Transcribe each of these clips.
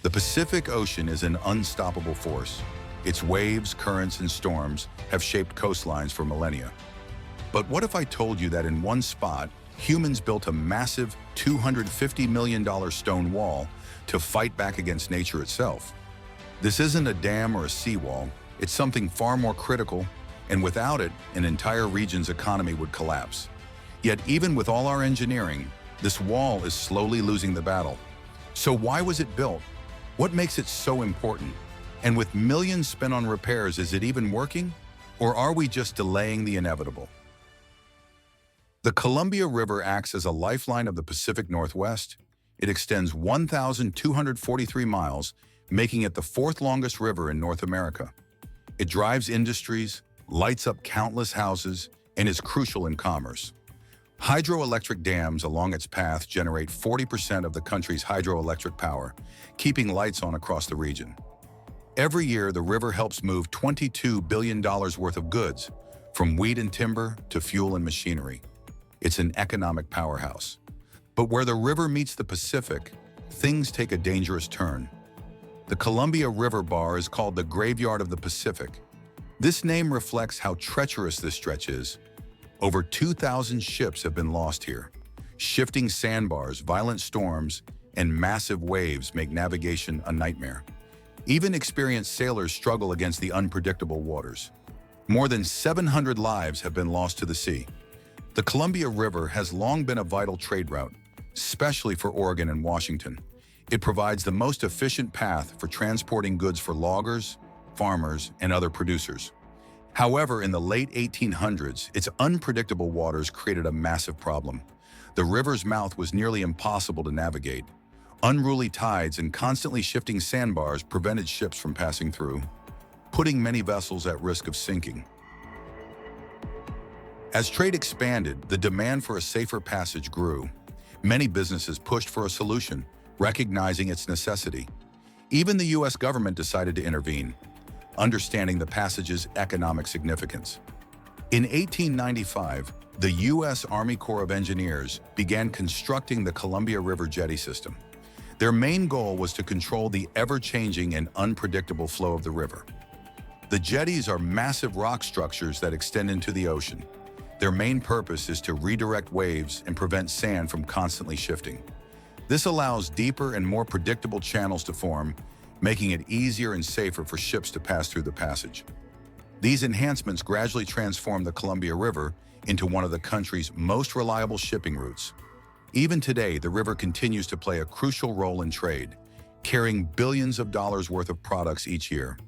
The Pacific Ocean is an unstoppable force. Its waves, currents, and storms have shaped coastlines for millennia. But what if I told you that in one spot, humans built a massive $250 million stone wall to fight back against nature itself? This isn't a dam or a seawall, it's something far more critical, and without it, an entire region's economy would collapse. Yet even with all our engineering, this wall is slowly losing the battle. So why was it built? What makes it so important? And with millions spent on repairs, is it even working? Or are we just delaying the inevitable? The Columbia River acts as a lifeline of the Pacific Northwest. It extends 1,243 miles, making it the fourth longest river in North America. It drives industries, lights up countless houses, and is crucial in commerce. Hydroelectric dams along its path generate 40% of the country's hydroelectric power, keeping lights on across the region. Every year, the river helps move $22 billion worth of goods, from wheat and timber to fuel and machinery. It's an economic powerhouse. But where the river meets the Pacific, things take a dangerous turn. The Columbia River Bar is called the Graveyard of the Pacific. This name reflects how treacherous this stretch is. Over 2,000 ships have been lost here. Shifting sandbars, violent storms, and massive waves make navigation a nightmare. Even experienced sailors struggle against the unpredictable waters. More than 700 lives have been lost to the sea. The Columbia River has long been a vital trade route, especially for Oregon and Washington. It provides the most efficient path for transporting goods for loggers, farmers, and other producers. However, in the late 1800s, its unpredictable waters created a massive problem. The river's mouth was nearly impossible to navigate. Unruly tides and constantly shifting sandbars prevented ships from passing through, putting many vessels at risk of sinking. As trade expanded, the demand for a safer passage grew. Many businesses pushed for a solution, recognizing its necessity. Even the U.S. government decided to intervene, understanding the passage's economic significance. In 1895, the U.S. Army Corps of Engineers began constructing the Columbia River Jetty System. Their main goal was to control the ever-changing and unpredictable flow of the river. The jetties are massive rock structures that extend into the ocean. Their main purpose is to redirect waves and prevent sand from constantly shifting. This allows deeper and more predictable channels to form, making it easier and safer for ships to pass through the passage. These enhancements gradually transform the Columbia River into one of the country's most reliable shipping routes. Even today, the river continues to play a crucial role in trade, carrying billions of dollars worth of products each year.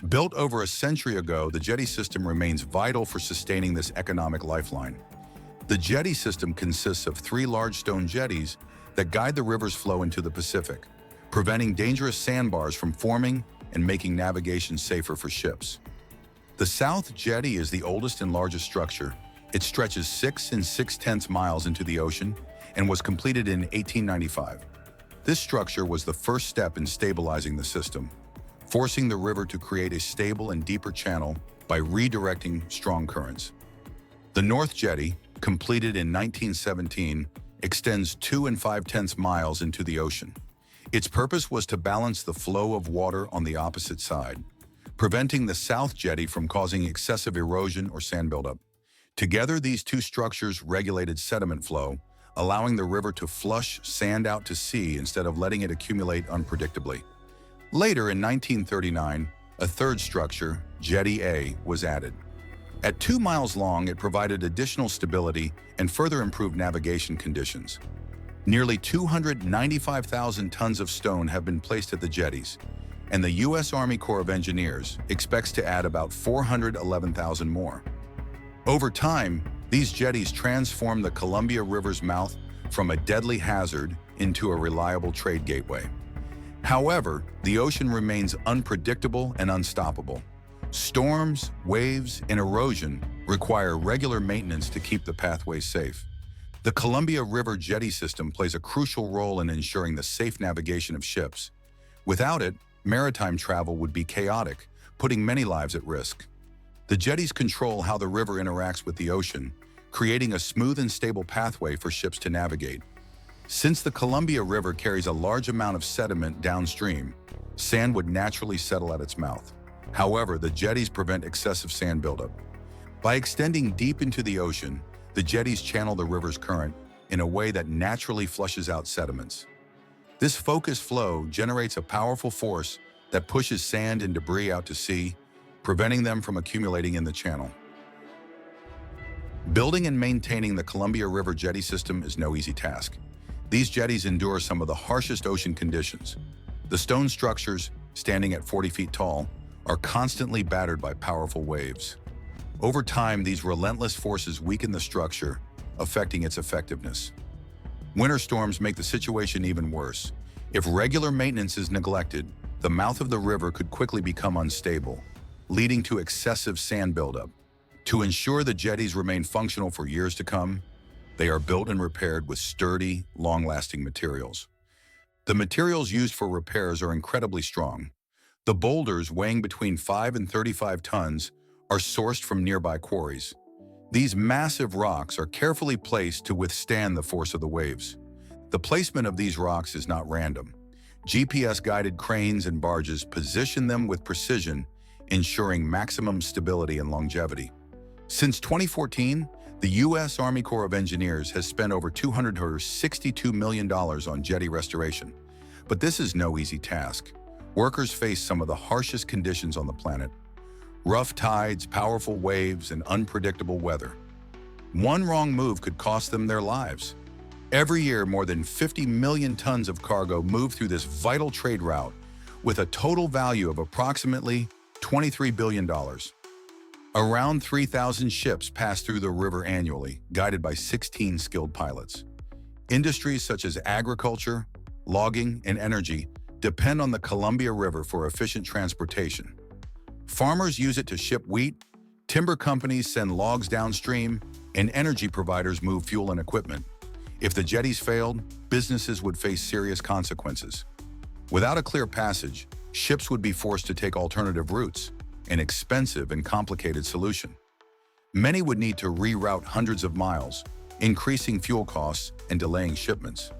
Built over a century ago, the jetty system remains vital for sustaining this economic lifeline. The jetty system consists of 3 large stone jetties that guide the river's flow into the Pacific, preventing dangerous sandbars from forming and making navigation safer for ships. The South Jetty is the oldest and largest structure. It stretches 6 6/10 miles into the ocean and was completed in 1895. This structure was the first step in stabilizing the system, forcing the river to create a stable and deeper channel by redirecting strong currents. The North Jetty, completed in 1917, extends 2 5/10 miles into the ocean. Its purpose was to balance the flow of water on the opposite side, preventing the South Jetty from causing excessive erosion or sand buildup. Together, these two structures regulated sediment flow, allowing the river to flush sand out to sea instead of letting it accumulate unpredictably. Later, in 1939, a third structure, Jetty A, was added. At 2 miles long, it provided additional stability and further improved navigation conditions. Nearly 295,000 tons of stone have been placed at the jetties, and the U.S. Army Corps of Engineers expects to add about 411,000 more. Over time, these jetties transform the Columbia River's mouth from a deadly hazard into a reliable trade gateway. However, the ocean remains unpredictable and unstoppable. Storms, waves, and erosion require regular maintenance to keep the pathways safe. The Columbia River Jetty System plays a crucial role in ensuring the safe navigation of ships. Without it, maritime travel would be chaotic, putting many lives at risk. The jetties control how the river interacts with the ocean, creating a smooth and stable pathway for ships to navigate. Since the Columbia River carries a large amount of sediment downstream, sand would naturally settle at its mouth. However, the jetties prevent excessive sand buildup. By extending deep into the ocean, the jetties channel the river's current in a way that naturally flushes out sediments. This focused flow generates a powerful force that pushes sand and debris out to sea, preventing them from accumulating in the channel. Building and maintaining the Columbia River jetty system is no easy task. These jetties endure some of the harshest ocean conditions. The stone structures, standing at 40 feet tall, are constantly battered by powerful waves. Over time, these relentless forces weaken the structure, affecting its effectiveness. Winter storms make the situation even worse. If regular maintenance is neglected, the mouth of the river could quickly become unstable, leading to excessive sand buildup. To ensure the jetties remain functional for years to come, they are built and repaired with sturdy, long-lasting materials. The materials used for repairs are incredibly strong. The boulders, weighing between 5 and 35 tons, are sourced from nearby quarries. These massive rocks are carefully placed to withstand the force of the waves. The placement of these rocks is not random. GPS-guided cranes and barges position them with precision, ensuring maximum stability and longevity. Since 2014, the U.S. Army Corps of Engineers has spent over $262 million on jetty restoration. But this is no easy task. Workers face some of the harshest conditions on the planet: rough tides, powerful waves, and unpredictable weather. One wrong move could cost them their lives. Every year, more than 50 million tons of cargo move through this vital trade route, with a total value of approximately $23 billion. Around 3,000 ships pass through the river annually, guided by 16 skilled pilots. Industries such as agriculture, logging, and energy depend on the Columbia River for efficient transportation. Farmers use it to ship wheat, timber companies send logs downstream, and energy providers move fuel and equipment. If the jetties failed, businesses would face serious consequences. Without a clear passage, ships would be forced to take alternative routes, an expensive and complicated solution. Many would need to reroute hundreds of miles, increasing fuel costs and delaying shipments.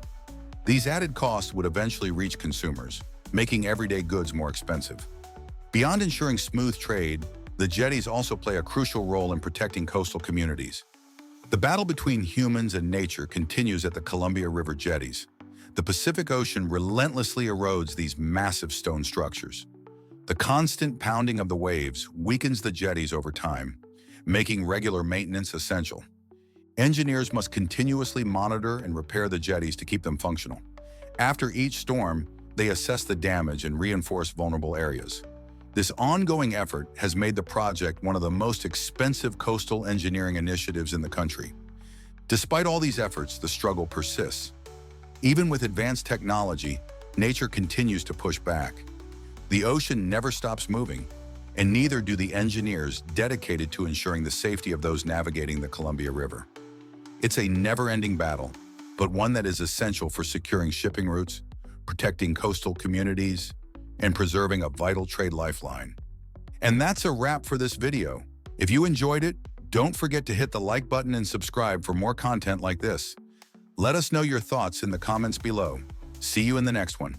These added costs would eventually reach consumers, making everyday goods more expensive. Beyond ensuring smooth trade, the jetties also play a crucial role in protecting coastal communities. The battle between humans and nature continues at the Columbia River jetties. The Pacific Ocean relentlessly erodes these massive stone structures. The constant pounding of the waves weakens the jetties over time, making regular maintenance essential. Engineers must continuously monitor and repair the jetties to keep them functional. After each storm, they assess the damage and reinforce vulnerable areas. This ongoing effort has made the project one of the most expensive coastal engineering initiatives in the country. Despite all these efforts, the struggle persists. Even with advanced technology, nature continues to push back. The ocean never stops moving, and neither do the engineers dedicated to ensuring the safety of those navigating the Columbia River. It's a never-ending battle, but one that is essential for securing shipping routes, protecting coastal communities, and preserving a vital trade lifeline. And that's a wrap for this video. If you enjoyed it, don't forget to hit the like button and subscribe for more content like this. Let us know your thoughts in the comments below. See you in the next one.